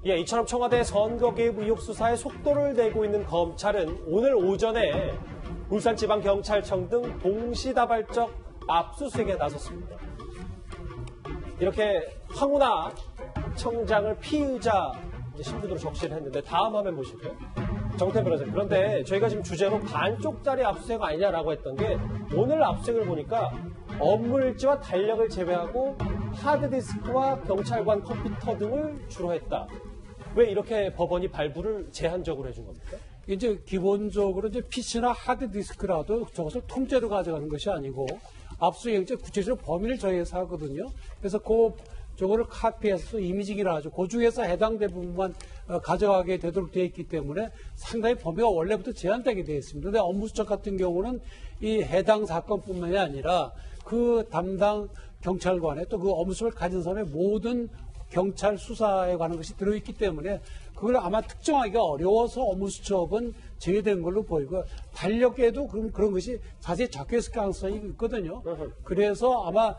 예, 이처럼 청와대 선거 개입 의혹 수사에 속도를 내고 있는 검찰은 오늘 오전에 울산지방경찰청 등 동시다발적 압수수색에 나섰습니다. 이렇게 황운하 청장을 피의자 신분으로 적시를 했는데 다음 화면 보실게요. 정태 변호사님. 그런데 저희가 지금 주제로 반쪽짜리 압수수색 아니냐라고 했던 게 오늘 압수수색을 보니까 업무일지와 달력을 제외하고 하드디스크와 경찰관 컴퓨터 등을 주로 했다. 왜 이렇게 법원이 발부를 제한적으로 해준 겁니까? 이제 기본적으로 이제 PC나 하드디스크라도 저것을 통째로 가져가는 것이 아니고 압수수색 이제 구체적으로 범위를 정해서 하거든요. 그래서 저거를 카피해서 이미징이라 하죠. 그 중에서 해당된 부분만 가져가게 되도록 되어 있기 때문에 상당히 범위가 원래부터 제한되게 되어 있습니다. 그런데 업무수첩 같은 경우는 이 해당 사건뿐만이 아니라 그 담당 경찰관의 또 그 업무수첩을 가진 사람의 모든 경찰 수사에 관한 것이 들어있기 때문에 그걸 아마 특정하기가 어려워서 업무수첩은 제외된 걸로 보이고 달력에도 그런 것이 자세히 적혀있을 가능성이 있거든요. 그래서 아마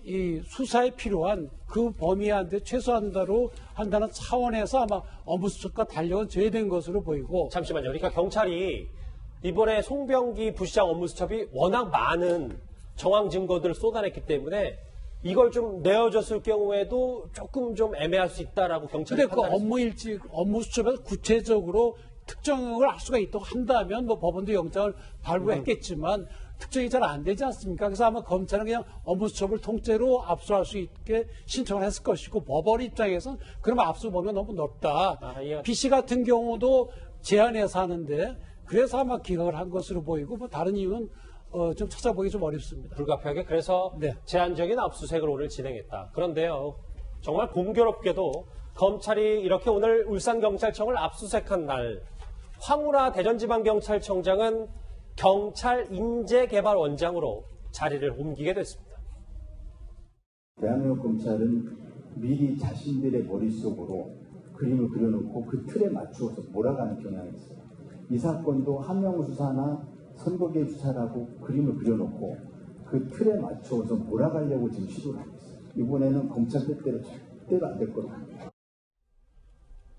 이 수사에 필요한 그 범위 안에 최소한도로 한다는 차원에서 아마 업무수첩과 달력은 제외된 것으로 보이고. 잠시만요. 그러니까 경찰이 이번에 송병기 부시장 업무수첩이 워낙 많은 정황 증거들을 쏟아냈기 때문에 이걸 좀 내어줬을 경우에도 조금 좀 애매할 수 있다라고 경찰이 판단했습니다. 근데 그 업무수첩에서 구체적으로 특정을 할 수가 있다고 한다면 뭐 법원도 영장을 발부했겠지만 특정이 잘 안 되지 않습니까? 그래서 아마 검찰은 그냥 업무수첩을 통째로 압수할 수 있게 신청을 했을 것이고 법원 입장에서는 그러면 압수 범위가 너무 넓다. PC 같은 경우도 제한해서 하는데 그래서 아마 기각을 한 것으로 보이고 뭐 다른 이유는 좀 찾아보기 좀 어렵습니다. 불가피하게 그래서 네. 제한적인 압수수색을 오늘 진행했다. 그런데요. 정말 공교롭게도 검찰이 이렇게 오늘 울산경찰청을 압수수색한 날 황운하 대전지방경찰청장은 경찰 인재개발원장으로 자리를 옮기게 됐습니다. 대한민국 검찰은 미리 자신들의 머릿속으로 그림을 그려놓고 그 틀에 맞추어서 몰아가는 경향이 있어요. 이 사건도 함명수사나 선거개입 수사라고 그림을 그려놓고 그 틀에 맞추어서 몰아가려고 지금 시도를 하고 있어요. 이번에는 검찰 뜻대로 절대로 안 될 거다.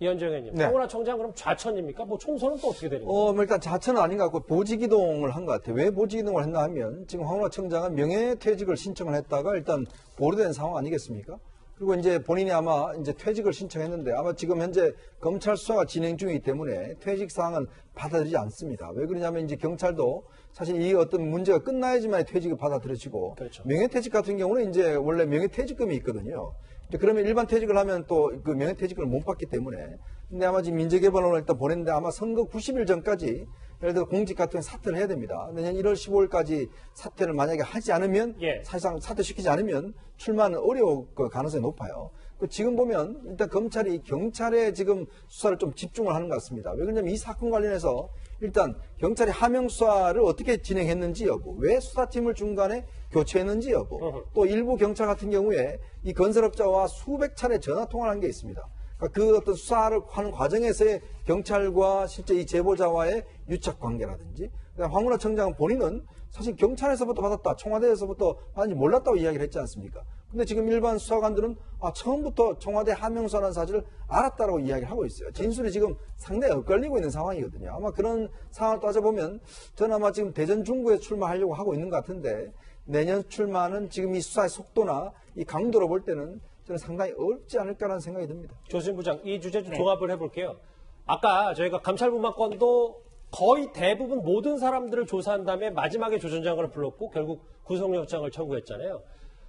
이현정 의원님, 네. 황운하 청장 그럼 좌천입니까? 뭐 총선은 또 어떻게 되는 거예요? 일단 자천은 아닌 것 같고 보직이동을 한 것 같아요. 왜 보직이동을 했나 하면 지금 황운하 청장은 명예퇴직을 신청을 했다가 일단 보류된 상황 아니겠습니까? 그리고 이제 본인이 아마 이제 퇴직을 신청했는데 아마 지금 현재 검찰 수사가 진행 중이기 때문에 퇴직 사항은 받아들이지 않습니다. 왜 그러냐면 이제 경찰도 사실 이 어떤 문제가 끝나야지만 퇴직을 받아들여지고 그렇죠. 명예퇴직 같은 경우는 이제 원래 명예퇴직금이 있거든요. 그러면 일반 퇴직을 하면 또 그 명예퇴직을 못 받기 때문에 근데 아마 지금 민재개발원을 일단 보냈는데 아마 선거 90일 전까지 예를 들어 공직 같은 사퇴를 해야 됩니다. 내년 1월 15일까지 사퇴를 만약에 하지 않으면 사실상 사퇴시키지 않으면 출마는 어려울 가능성이 높아요. 지금 보면 일단 검찰이 경찰에 지금 수사를 좀 집중을 하는 것 같습니다. 왜 그러냐면 이 사건 관련해서 일단 경찰이 하명 수사를 어떻게 진행했는지 여부, 왜 수사팀을 중간에 교체했는지 여부, 또 일부 경찰 같은 경우에 이 건설업자와 수백 차례 전화 통화를 한 게 있습니다. 그러니까 그 어떤 수사를 하는 과정에서의 경찰과 실제 이 제보자와의 유착 관계라든지, 황운하 청장은 본인은 사실 경찰에서부터 받았다, 청와대에서부터 받은지 몰랐다고 이야기를 했지 않습니까? 근데 지금 일반 수사관들은 처음부터 청와대 하명수사라는 사실을 알았다라고 이야기를 하고 있어요. 진술이 지금 상당히 엇갈리고 있는 상황이거든요. 아마 그런 상황을 따져보면 저는 아마 지금 대전 중구에 출마하려고 하고 있는 것 같은데 내년 출마는 지금 이 수사의 속도나 이 강도로 볼 때는 저는 상당히 어렵지 않을까라는 생각이 듭니다. 조수진 부장, 이 주제 좀 종합을 해볼게요. 아까 저희가 감찰부만 건도 거의 대부분 모든 사람들을 조사한 다음에 마지막에 조 전 장관을 불렀고 결국 구속영장을 청구했잖아요.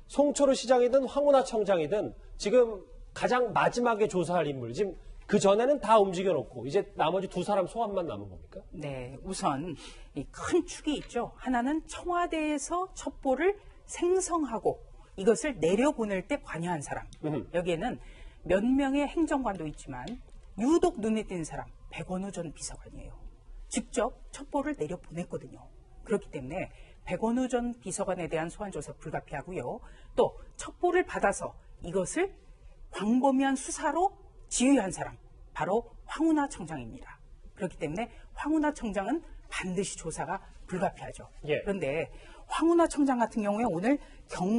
송철호 시장이든 황운하 청장이든 지금 가장 마지막에 조사할 인물, 지금 그 전에는 다 움직여놓고 이제 나머지 두 사람 소환만 남은 겁니까? 네, 우선 이 큰 축이 있죠. 하나는 청와대에서 첩보를 생성하고 이것을 내려보낼 때 관여한 사람. 여기에는 몇 명의 행정관도 있지만 유독 눈에 띄는 사람, 백원우 전 비서관이에요. 직접 첩보를 내려보냈거든요. 그렇기 때문에 백원우 전 비서관에 대한 소환조사 불가피하고요. 또 첩보를 받아서 이것을 광범위한 수사로 지휘한 사람, 바로 황운하 청장입니다. 그렇기 때문에 황운하 청장은 반드시 조사가 불가피하죠. 그런데 황운하 청장 같은 경우에 오늘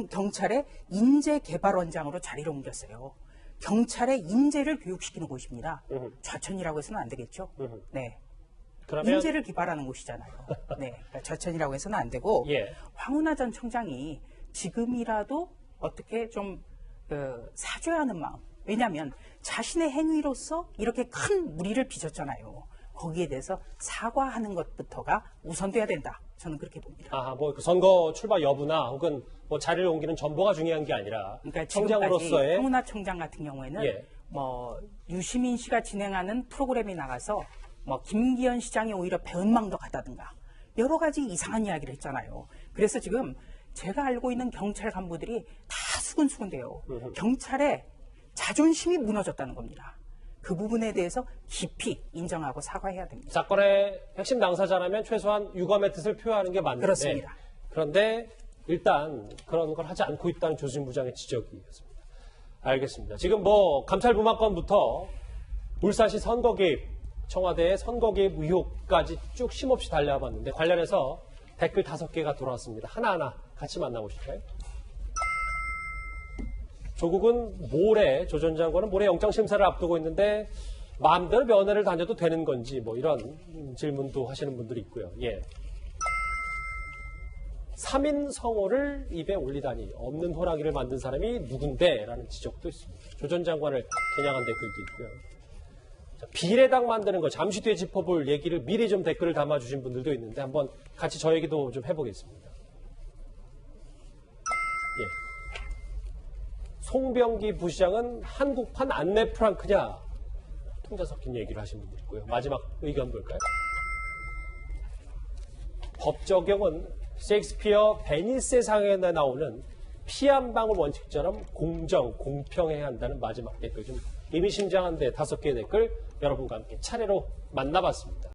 경찰의 인재개발원장으로 자리를 옮겼어요. 경찰의 인재를 교육시키는 곳입니다. 좌천이라고 해서는 안 되겠죠. 네. 그러면 인재를 기발하는 곳이잖아요. 네. 그러니까 좌천이라고 해서는 안 되고 예. 황운하 전 청장이 지금이라도 어떻게 좀 사죄하는 마음. 왜냐하면 자신의 행위로서 이렇게 큰 무리를 빚었잖아요. 거기에 대해서 사과하는 것부터가 우선돼야 된다. 저는 그렇게 봅니다. 뭐 선거 출마 여부나 혹은 뭐 자리를 옮기는 전보가 중요한 게 아니라 그러니까 청장으로서의 황운하 청장 같은 경우에는 예. 뭐 유시민 씨가 진행하는 프로그램에 나가서 뭐 김기현 시장이 오히려 배은망덕 하다든가 여러 가지 이상한 이야기를 했잖아요. 그래서 지금 제가 알고 있는 경찰 간부들이 다 수근수근돼요. 경찰의 자존심이 무너졌다는 겁니다. 그 부분에 대해서 깊이 인정하고 사과해야 됩니다. 사건의 핵심 당사자라면 최소한 유감의 뜻을 표하는 게 맞는데 그렇습니다. 그런데 일단 그런 걸 하지 않고 있다는 조수진 부장의 지적이었습니다. 알겠습니다. 지금 뭐 감찰 부마건부터 울산시 선거 개입, 청와대의 선거 개입 의혹까지 쭉 쉼없이 달려봤는데 관련해서 댓글 5개가 돌아왔습니다. 하나하나 같이 만나보실까요? 조국은 모레, 조 전 장관은 모레 영장심사를 앞두고 있는데 마음대로 면회를 다녀도 되는 건지 뭐 이런 질문도 하시는 분들이 있고요. 예. 3인 성호를 입에 올리다니 없는 호랑이를 만든 사람이 누군데? 라는 지적도 있습니다. 조 전 장관을 겨냥한 댓글도 있고요. 자, 비례당 만드는 거 잠시 뒤에 짚어볼 얘기를 미리 좀 댓글을 담아주신 분들도 있는데 한번 같이 저 얘기도 좀 해보겠습니다. 예. 송병기 부시장은 한국판 안네 프랑크냐? 통자 섞인 얘기를 하신 분도 있고요. 마지막 의견 볼까요? 법 적용은 셰익스피어 베니스상에 나오는 피 한 방울 원칙처럼 공정, 공평해야 한다는 마지막 댓글 좀 의미심장한데 5개의 댓글 여러분과 함께 차례로 만나봤습니다.